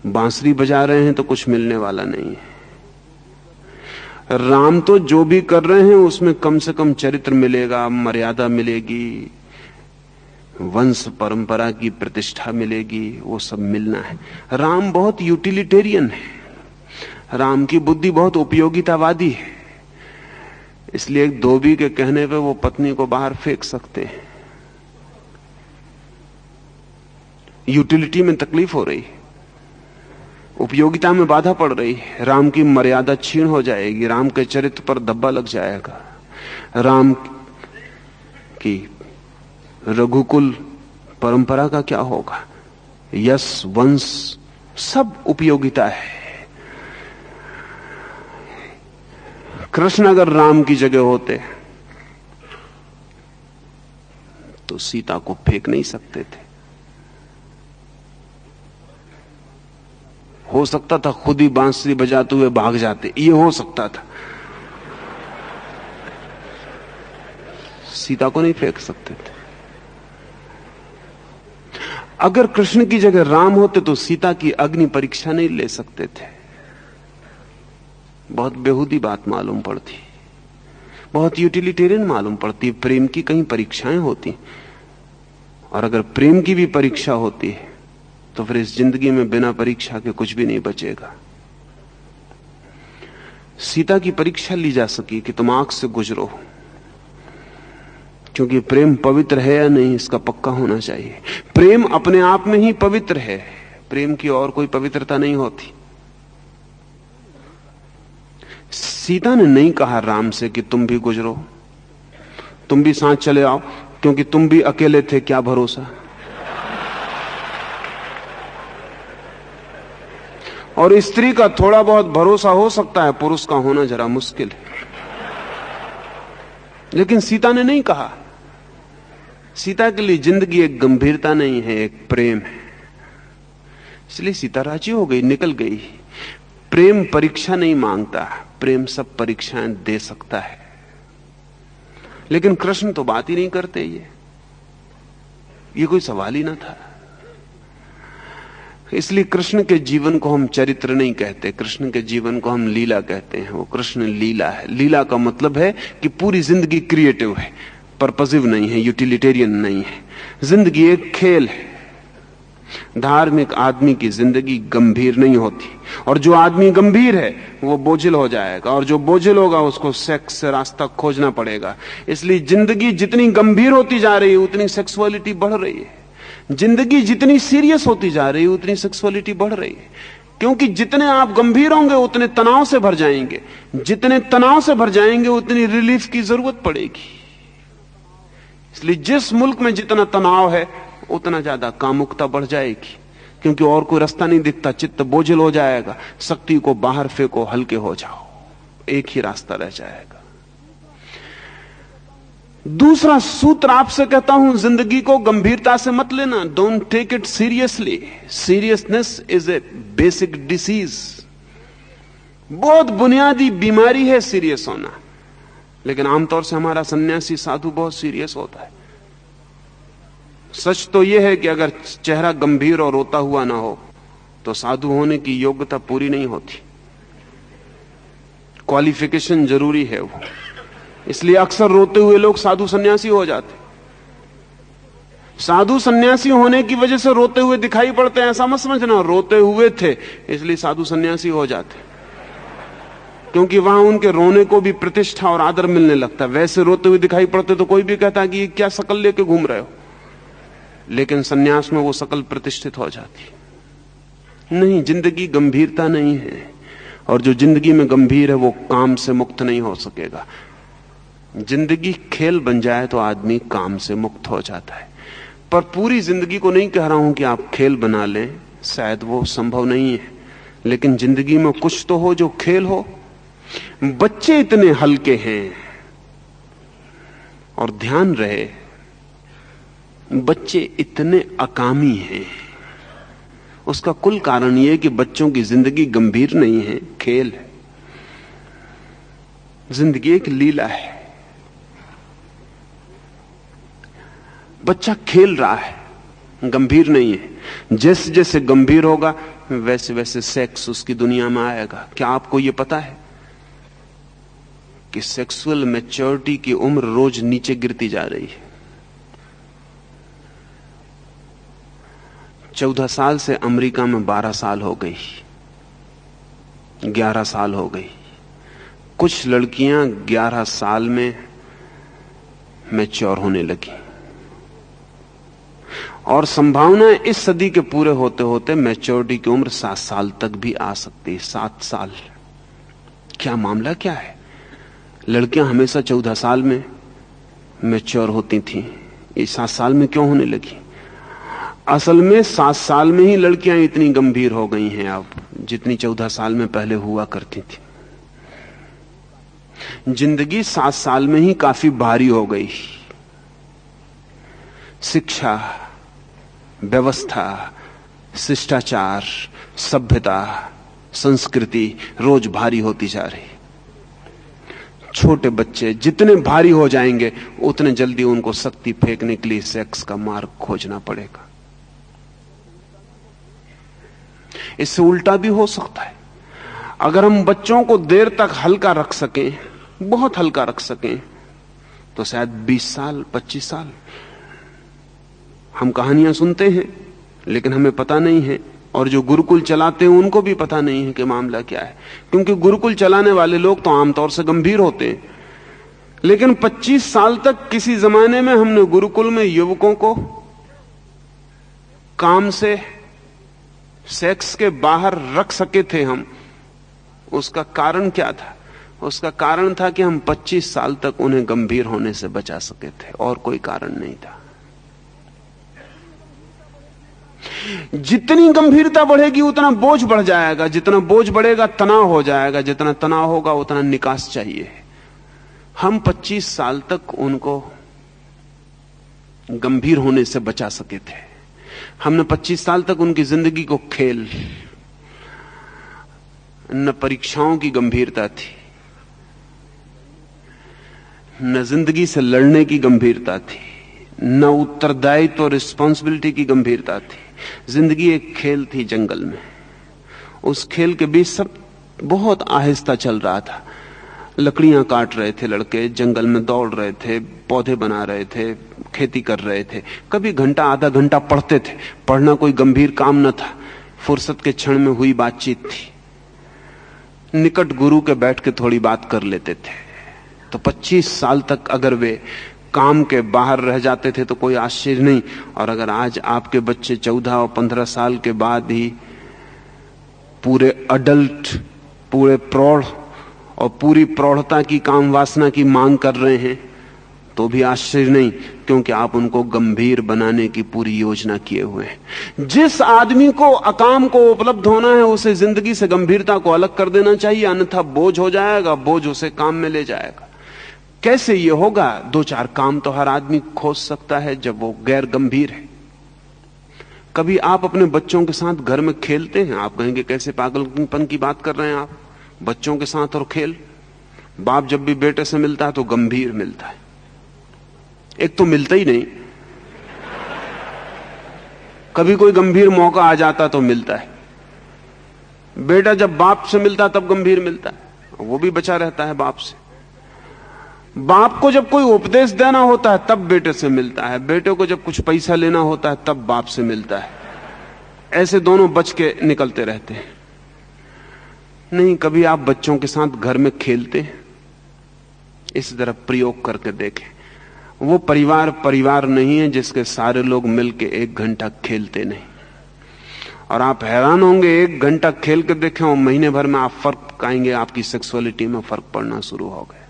बांसुरी बजा रहे हैं तो कुछ मिलने वाला नहीं है। राम तो जो भी कर रहे हैं उसमें कम से कम चरित्र मिलेगा, मर्यादा मिलेगी, वंश परंपरा की प्रतिष्ठा मिलेगी, वो सब मिलना है। राम बहुत यूटिलिटेरियन है, राम की बुद्धि बहुत उपयोगितावादी है। इसलिए एक धोबी के कहने पे वो पत्नी को बाहर फेंक सकते हैं। यूटिलिटी में तकलीफ हो रही है, उपयोगिता में बाधा पड़ रही है, राम की मर्यादा छीन हो जाएगी, राम के चरित्र पर धब्बा लग जाएगा, राम की रघुकुल परंपरा का क्या होगा, यश वंश सब उपयोगिता है। कृष्ण अगर राम की जगह होते तो सीता को फेंक नहीं सकते थे। हो सकता था खुद ही बांसुरी बजाते हुए भाग जाते, ये हो सकता था। सीता को नहीं फेंक सकते थे। अगर कृष्ण की जगह राम होते तो सीता की अग्नि परीक्षा नहीं ले सकते थे। बहुत बेहूदी बात मालूम पड़ती, बहुत यूटिलिटेरियन मालूम पड़ती। प्रेम की कहीं परीक्षाएं होती, और अगर प्रेम की भी परीक्षा होती है तो फिर इस जिंदगी में बिना परीक्षा के कुछ भी नहीं बचेगा। सीता की परीक्षा ली जा सकी कि तुम आंख से गुजरो, क्योंकि प्रेम पवित्र है या नहीं इसका पक्का होना चाहिए। प्रेम अपने आप में ही पवित्र है, प्रेम की और कोई पवित्रता नहीं होती। सीता ने नहीं कहा राम से कि तुम भी गुजरो, तुम भी साथ चले आओ, क्योंकि तुम भी अकेले थे, क्या भरोसा। और स्त्री का थोड़ा बहुत भरोसा हो सकता है, पुरुष का होना जरा मुश्किल है। लेकिन सीता ने नहीं कहा। सीता के लिए जिंदगी एक गंभीरता नहीं है, एक प्रेम है। इसलिए सीता राजी हो गई, निकल गई। प्रेम परीक्षा नहीं मांगता, प्रेम सब परीक्षाएं दे सकता है। लेकिन कृष्ण तो बात ही नहीं करते, ये कोई सवाल ही ना था। इसलिए कृष्ण के जीवन को हम चरित्र नहीं कहते, कृष्ण के जीवन को हम लीला कहते हैं। वो कृष्ण लीला है। लीला का मतलब है कि पूरी जिंदगी क्रिएटिव है, पर्पसिव नहीं है, यूटिलिटेरियन नहीं है। जिंदगी एक खेल है। धार्मिक आदमी की जिंदगी गंभीर नहीं होती, और जो आदमी गंभीर है वो बोझिल हो जाएगा, और जो बोझिल होगा उसको सेक्स से रास्ता खोजना पड़ेगा। इसलिए जिंदगी जितनी गंभीर होती जा रही है उतनी सेक्सुअलिटी बढ़ रही है। जिंदगी जितनी सीरियस होती जा रही है उतनी सेक्सुअलिटी बढ़ रही है। क्योंकि जितने आप गंभीर होंगे उतने तनाव से भर जाएंगे, जितने तनाव से भर जाएंगे उतनी रिलीफ की जरूरत पड़ेगी। इसलिए जिस मुल्क में जितना तनाव है उतना ज्यादा कामुकता बढ़ जाएगी, क्योंकि और कोई रास्ता नहीं दिखता, चित्त बोझिल हो जाएगा। शक्ति को बाहर फेंको, हल्के हो जाओ, एक ही रास्ता रह जाएगा। दूसरा सूत्र आपसे कहता हूं, जिंदगी को गंभीरता से मत लेना। Don't take it seriously. Seriousness is a basic disease. बहुत बुनियादी बीमारी है सीरियस होना। लेकिन आमतौर से हमारा सन्यासी साधु बहुत सीरियस होता है। सच तो यह है कि अगर चेहरा गंभीर और रोता हुआ ना हो तो साधु होने की योग्यता पूरी नहीं होती। क्वालिफिकेशन जरूरी है वो। इसलिए अक्सर रोते हुए लोग साधु सन्यासी हो जाते। साधु सन्यासी होने की वजह से रोते हुए दिखाई पड़ते हैं, ऐसा मत समझना। रोते हुए थे इसलिए साधु सन्यासी हो जाते, क्योंकि वहां उनके रोने को भी प्रतिष्ठा और आदर मिलने लगता। वैसे रोते हुए दिखाई पड़ते तो कोई भी कहता कि ये क्या शकल लेके घूम रहे हो, लेकिन सन्यास में वो शकल प्रतिष्ठित हो जाती। नहीं, जिंदगी गंभीरता नहीं है, और जो जिंदगी में गंभीर है वो काम से मुक्त नहीं हो सकेगा। जिंदगी खेल बन जाए तो आदमी काम से मुक्त हो जाता है। पर पूरी जिंदगी को नहीं कह रहा हूं कि आप खेल बना लें, शायद वो संभव नहीं है, लेकिन जिंदगी में कुछ तो हो जो खेल हो। बच्चे इतने हल्के हैं, और ध्यान रहे बच्चे इतने अकामी हैं। उसका कुल कारण यह कि बच्चों की जिंदगी गंभीर नहीं है, खेल है। जिंदगी एक लीला है। बच्चा खेल रहा है, गंभीर नहीं है। जैसे जैसे गंभीर होगा वैसे वैसे सेक्स उसकी दुनिया में आएगा। क्या आपको यह पता है कि सेक्सुअल मैच्योरिटी की उम्र रोज नीचे गिरती जा रही है? 14 साल से अमेरिका में 12 साल हो गई, 11 साल हो गई। कुछ लड़कियां 11 साल में मैच्योर होने लगी, और संभावना इस सदी के पूरे होते होते मैच्योरिटी की उम्र 7 साल तक भी आ सकती है। 7 साल। क्या मामला क्या है? लड़कियां हमेशा 14 साल में मैच्योर होती थीं, ये 7 साल में क्यों होने लगी? असल में 7 साल में ही लड़कियां इतनी गंभीर हो गई हैं अब, जितनी 14 साल में पहले हुआ करती थी। जिंदगी 7 साल में ही काफी भारी हो गई। शिक्षा, व्यवस्था, शिष्टाचार, सभ्यता, संस्कृति रोज भारी होती जा रही। छोटे बच्चे जितने भारी हो जाएंगे उतने जल्दी उनको शक्ति फेंकने के लिए सेक्स का मार्ग खोजना पड़ेगा। इससे उल्टा भी हो सकता है। अगर हम बच्चों को देर तक हल्का रख सकें, बहुत हल्का रख सकें, तो शायद 20 साल 25 साल। हम कहानियां सुनते हैं लेकिन हमें पता नहीं है, और जो गुरुकुल चलाते हैं उनको भी पता नहीं है कि मामला क्या है, क्योंकि गुरुकुल चलाने वाले लोग तो आमतौर से गंभीर होते हैं। लेकिन 25 साल तक किसी जमाने में हमने गुरुकुल में युवकों को काम से, सेक्स के बाहर रख सके थे हम। उसका कारण क्या था? उसका कारण था कि हम 25 साल तक उन्हें गंभीर होने से बचा सके थे, और कोई कारण नहीं था। जितनी गंभीरता बढ़ेगी उतना बोझ बढ़ जाएगा, जितना बोझ बढ़ेगा तनाव हो जाएगा, जितना तनाव होगा उतना निकास चाहिए। हम 25 साल तक उनको गंभीर होने से बचा सके थे। हमने 25 साल तक उनकी जिंदगी को खेल, न परीक्षाओं की गंभीरता थी, न जिंदगी से लड़ने की गंभीरता थी, न उत्तरदायित्व और रिस्पॉन्सिबिलिटी की गंभीरता थी। जिंदगी एक खेल थी जंगल में। उस खेल के बीच सब बहुत आहिस्ता चल रहा था। लकड़ियां काट रहे थे लड़के, जंगल में दौड़ रहे थे, पौधे बना रहे थे, खेती कर रहे थे। कभी घंटा आधा घंटा पढ़ते थे। पढ़ना कोई गंभीर काम न था, फुर्सत के क्षण में हुई बातचीत थी। निकट गुरु के बैठ के थोड़ी बात कर लेते थे। तो 25 साल तक अगर वे काम के बाहर रह जाते थे तो कोई आश्चर्य नहीं। और अगर आज आपके बच्चे 14 और 15 साल के बाद ही पूरे अडल्ट, पूरे प्रौढ़ और पूरी प्रौढ़ता की काम वासना की मांग कर रहे हैं तो भी आश्चर्य नहीं, क्योंकि आप उनको गंभीर बनाने की पूरी योजना किए हुए हैं। जिस आदमी को अकाम को उपलब्ध होना है उसे जिंदगी से गंभीरता को अलग कर देना चाहिए, अन्यथा बोझ हो जाएगा, बोझ उसे काम में ले जाएगा। कैसे ये होगा? दो चार काम तो हर आदमी खोज सकता है जब वो गैर गंभीर है। कभी आप अपने बच्चों के साथ घर में खेलते हैं? आप कहेंगे कैसे पागलपन की बात कर रहे हैं आप, बच्चों के साथ और खेल। बाप जब भी बेटे से मिलता है तो गंभीर मिलता है। एक तो मिलता ही नहीं, कभी कोई गंभीर मौका आ जाता तो मिलता है। बेटा जब बाप से मिलता तब गंभीर मिलता है, वो भी बचा रहता है बाप से। बाप को जब कोई उपदेश देना होता है तब बेटे से मिलता है, बेटे को जब कुछ पैसा लेना होता है तब बाप से मिलता है। ऐसे दोनों बच के निकलते रहते हैं। नहीं, कभी आप बच्चों के साथ घर में खेलते हैं? इस तरह प्रयोग करके देखें। वो परिवार नहीं है जिसके सारे लोग मिलके 1 घंटा खेलते नहीं। और आप हैरान होंगे, 1 घंटा खेल के देखें और महीने भर में आप फर्क पाएंगे, आपकी सेक्सुअलिटी में फर्क पड़ना शुरू हो गया।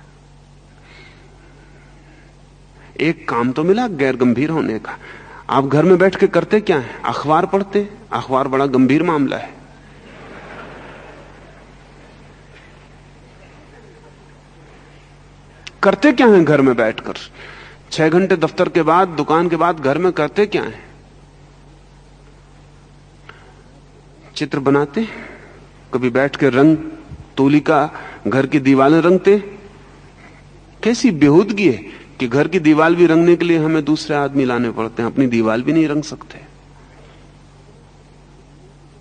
एक काम तो मिला गैर गंभीर होने का। आप घर में बैठ के करते क्या है? अखबार पढ़ते। अखबार बड़ा गंभीर मामला है। करते क्या है घर में बैठकर? 6 घंटे दफ्तर के बाद, दुकान के बाद घर में करते क्या है? चित्र बनाते, कभी बैठ के रंग तूलिका घर की दीवारें रंगते। कैसी बेहूदगी है कि घर की दीवार भी रंगने के लिए हमें दूसरे आदमी लाने पड़ते हैं, अपनी दीवार भी नहीं रंग सकते।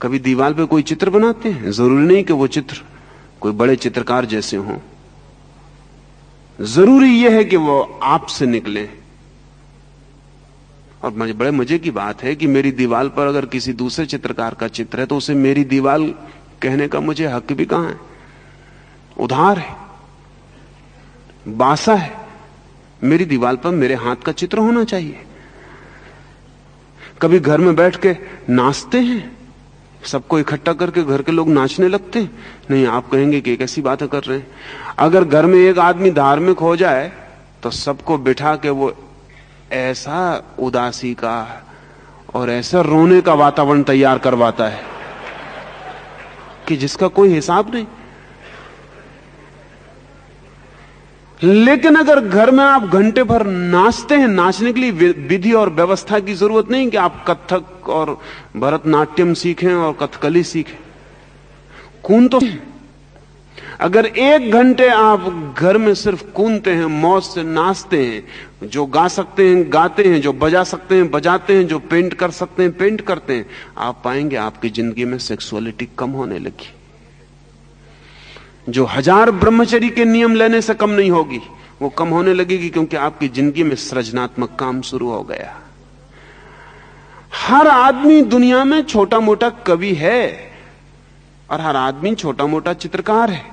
कभी दीवार पे कोई चित्र बनाते हैं, जरूरी नहीं कि वो चित्र कोई बड़े चित्रकार जैसे हों, जरूरी यह है कि वो आपसे निकले। और बड़े मजे की बात है कि मेरी दीवार पर अगर किसी दूसरे चित्रकार का चित्र है तो उसे मेरी दीवार कहने का मुझे हक भी कहां है? उधार है, बासा है। मेरी दीवार पर मेरे हाथ का चित्र होना चाहिए। कभी घर में बैठ के नाचते हैं, सबको इकट्ठा करके घर के लोग नाचने लगते हैं। नहीं, आप कहेंगे कि कैसी बातें कर रहे हैं। अगर घर में एक आदमी धार्मिक हो जाए तो सबको बिठा के वो ऐसा उदासी का और ऐसा रोने का वातावरण तैयार करवाता है कि जिसका कोई हिसाब नहीं। लेकिन अगर घर में आप घंटे भर नाचते हैं, नाचने के लिए विधि और व्यवस्था की जरूरत नहीं कि आप कथक और भरतनाट्यम सीखें और कथकली सीखें। कून तो अगर 1 घंटे आप घर में सिर्फ कूनते हैं, मौज से नाचते हैं, जो गा सकते हैं गाते हैं, जो बजा सकते हैं बजाते हैं, जो पेंट कर सकते हैं पेंट करते हैं, आप पाएंगे आपकी जिंदगी में सेक्सुअलिटी कम होने लगी। जो 1000 ब्रह्मचर्य के नियम लेने से कम नहीं होगी, वो कम होने लगेगी, क्योंकि आपकी जिंदगी में सृजनात्मक काम शुरू हो गया। हर आदमी दुनिया में छोटा मोटा कवि है, और हर आदमी छोटा मोटा चित्रकार है,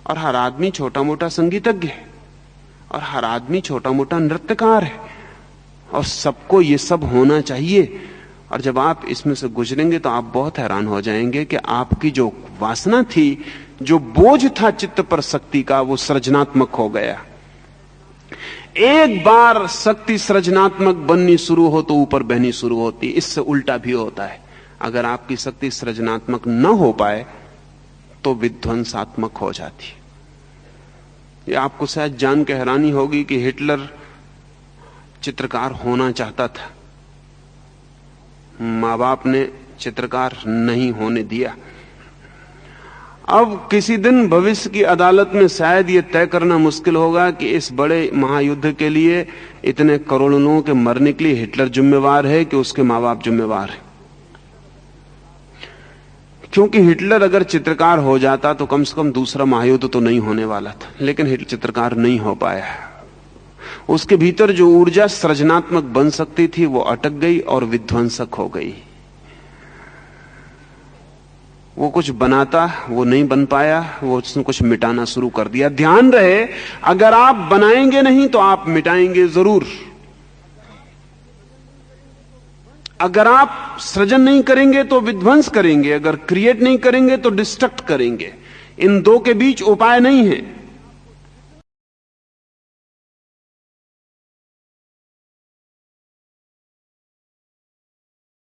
और हर आदमी छोटा मोटा संगीतज्ञ है, और हर आदमी छोटा मोटा नृत्यकार है, और सबको ये सब होना चाहिए। और जब आप इसमें से गुजरेंगे तो आप बहुत हैरान हो जाएंगे कि आपकी जो वासना थी, जो बोझ था चित्त पर शक्ति का, वो सृजनात्मक हो गया। एक बार शक्ति सृजनात्मक बननी शुरू हो तो ऊपर बहनी शुरू होती। इससे उल्टा भी होता है। अगर आपकी शक्ति सृजनात्मक न हो पाए तो विध्वंसात्मक हो जाती। ये आपको शायद जान के हैरानी होगी कि हिटलर चित्रकार होना चाहता था, मां बाप ने चित्रकार नहीं होने दिया। अब किसी दिन भविष्य की अदालत में शायद यह तय करना मुश्किल होगा कि इस बड़े महायुद्ध के लिए, इतने करोड़ों लोगों के मरने के लिए हिटलर जिम्मेवार है कि उसके मां बाप जिम्मेवार है। क्योंकि हिटलर अगर चित्रकार हो जाता तो कम से कम दूसरा महायुद्ध तो नहीं होने वाला था। लेकिन हिटलर चित्रकार नहीं हो पाया। उसके भीतर जो ऊर्जा सृजनात्मक बन सकती थी वो अटक गई और विध्वंसक हो गई। वो कुछ बनाता, वो नहीं बन पाया, वो उसने कुछ मिटाना शुरू कर दिया। ध्यान रहे, अगर आप बनाएंगे नहीं तो आप मिटाएंगे जरूर। अगर आप सृजन नहीं करेंगे तो विध्वंस करेंगे, अगर क्रिएट नहीं करेंगे तो डिस्ट्रक्ट करेंगे। इन दो के बीच उपाय नहीं है।